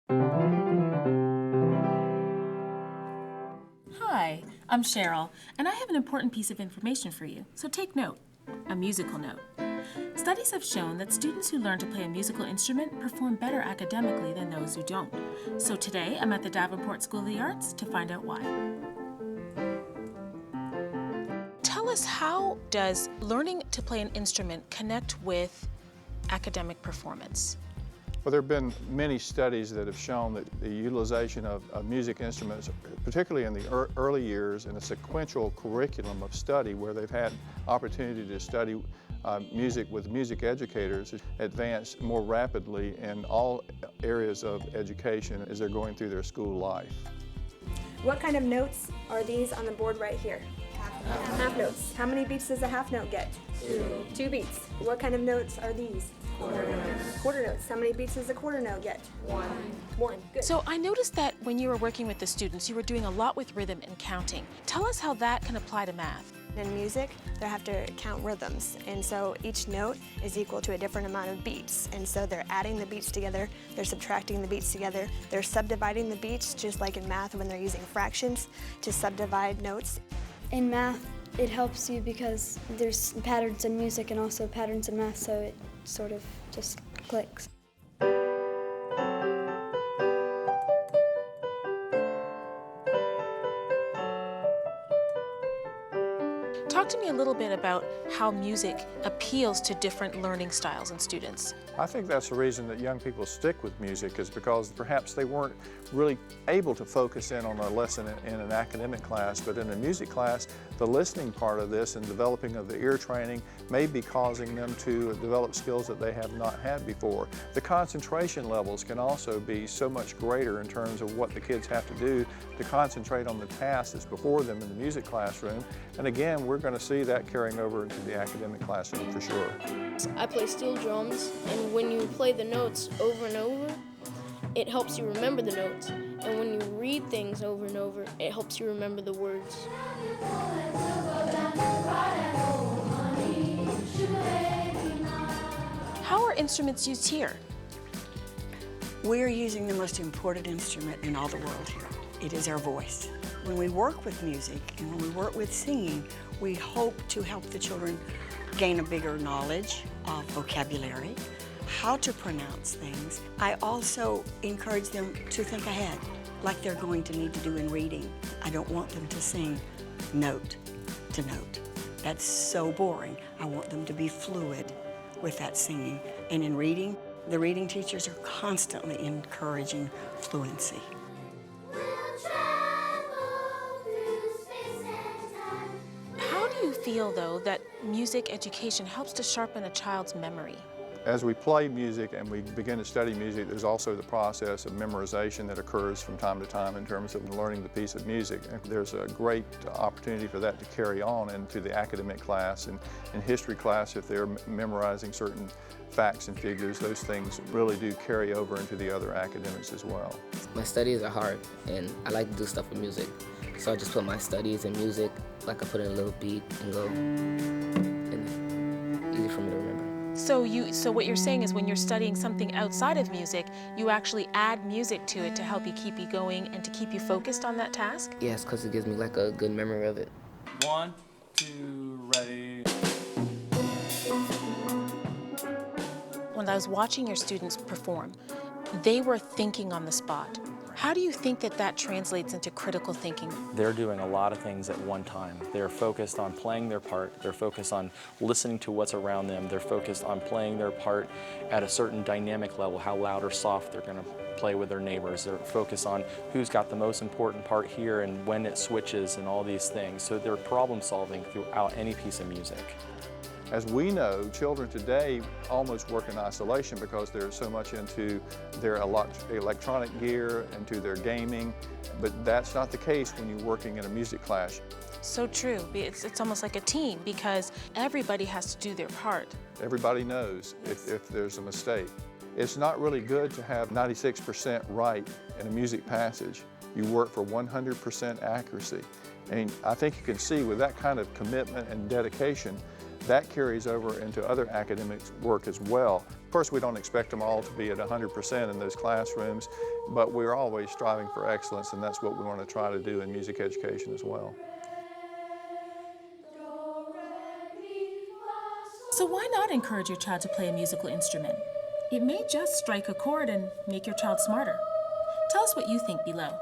Hi, I'm Cheryl, and I have an important piece of information for you, so take note. A musical note. Studies have shown that students who learn to play a musical instrument perform better academically than those who don't. So today, I'm at the Davenport School of the Arts to find out why. Tell us, how does learning to play an instrument connect with academic performance? Well, there have been many studies that have shown that the utilization of music instruments, particularly in the early years, in a sequential curriculum of study where they've had opportunity to study music with music educators, advance more rapidly in all areas of education as they're going through their school life. What kind of notes are these on the board right here? Half notes. How many beats does a half note get? 2. 2 beats. What kind of notes are these? Quarter notes. Quarter notes. How many beats does a quarter note get? 1. 1. Good. So I noticed that when you were working with the students, you were doing a lot with rhythm and counting. Tell us how that can apply to math. In music, they have to count rhythms, and so each note is equal to a different amount of beats. And so they're adding the beats together, they're subtracting the beats together, they're subdividing the beats, just like in math when they're using fractions to subdivide notes. In math, it helps you because there's patterns in music and also patterns in math, so it sort of just clicks. Talk to me a little bit about how music appeals to different learning styles in students. I think that's the reason that young people stick with music, is because perhaps they weren't really able to focus in on a lesson in an academic class, but in a music class, the listening part of this and developing of the ear training may be causing them to develop skills that they have not had before. The concentration levels can also be so much greater in terms of what the kids have to do to concentrate on the task that's before them in the music classroom. And again, we're going to see that carrying over into the academic classroom for sure. I play steel drums, and when you play the notes over and over, it helps you remember the notes. And when you read things over and over, it helps you remember the words. How are instruments used here? We're using the most important instrument in all the world here. It is our voice. When we work with music and when we work with singing, we hope to help the children gain a bigger knowledge of vocabulary, how to pronounce things. I also encourage them to think ahead, like they're going to need to do in reading. I don't want them to sing note to note. That's so boring. I want them to be fluid with that singing. And in reading, the reading teachers are constantly encouraging fluency. How do you feel, though, that music education helps to sharpen a child's memory? As we play music and we begin to study music, there's also the process of memorization that occurs from time to time in terms of learning the piece of music. And there's a great opportunity for that to carry on into the academic class. And in history class, if they're memorizing certain facts and figures, those things really do carry over into the other academics as well. My studies are hard, and I like to do stuff with music. So I just put my studies in music, like I put in a little beat and go, and easy for me to remember. So what you're saying is when you're studying something outside of music, you actually add music to it to help you keep you going and to keep you focused on that task? Yes, because it gives me like a good memory of it. 1, 2, ready. When I was watching your students perform, they were thinking on the spot. How do you think that that translates into critical thinking? They're doing a lot of things at one time. They're focused on playing their part. They're focused on listening to what's around them. They're focused on playing their part at a certain dynamic level, how loud or soft they're going to play with their neighbors. They're focused on who's got the most important part here and when it switches and all these things. So they're problem solving throughout any piece of music. As we know, children today almost work in isolation because they're so much into their electronic gear, into their gaming, but that's not the case when you're working in a music class. So true. It's almost like a team because everybody has to do their part. Everybody knows if there's a mistake. It's not really good to have 96% right in a music passage. You work for 100% accuracy. And I think you can see with that kind of commitment and dedication, that carries over into other academic work as well. Of course, we don't expect them all to be at 100% in those classrooms, but we're always striving for excellence, and that's what we want to try to do in music education as well. So why not encourage your child to play a musical instrument? It may just strike a chord and make your child smarter. Tell us what you think below.